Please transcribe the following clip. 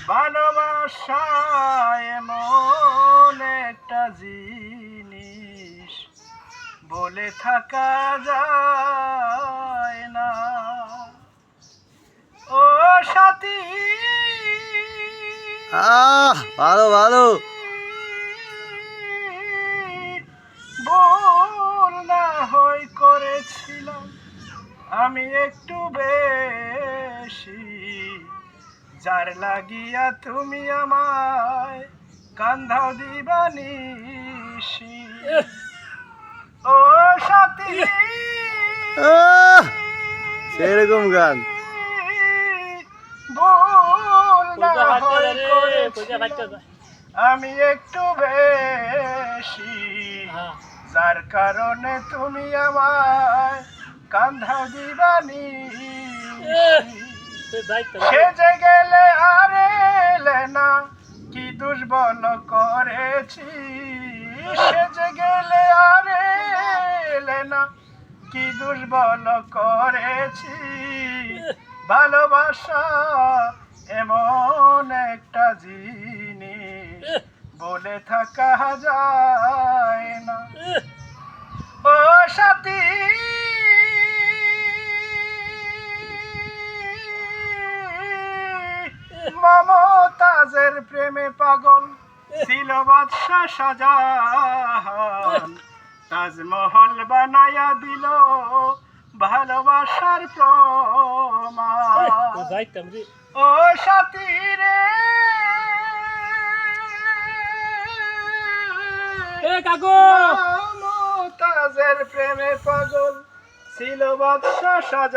ভালোবাসা এমন একটা জিনিস বলে থাকা যায় না। ও সাথী, ভালো ভালো। ভুল না হয় করেছিলাম আমি একটু বেশি, যার লাগিয়া তুমি আমায় কান্ধাও দিবানিসি। ও সাথী, সেরকম গান। ভুল না হয় করেছিলাম আমি একটু বেশি, যার কারণে তুমি আমায় কান্ধাও দিবানিসি। সেজে গেলে আর এলে না, কি দুর্বল করেছি। সেজে গেলে আর এলে না, কি দুর্বল করেছি। ভালোবাসা এমন একটা জিনিস বলে থাকা যায় না। ও সাথী, মমতাজের প্রেমে পাগল ছিল বাদশাহ শাহজাহান, তাজমহল বানায়া দিল ভালোবাসার প্রমাণ। ও সাথী রে, মমতাজের প্রেমে পাগল ছিল বাদশাহ শাহজাহান।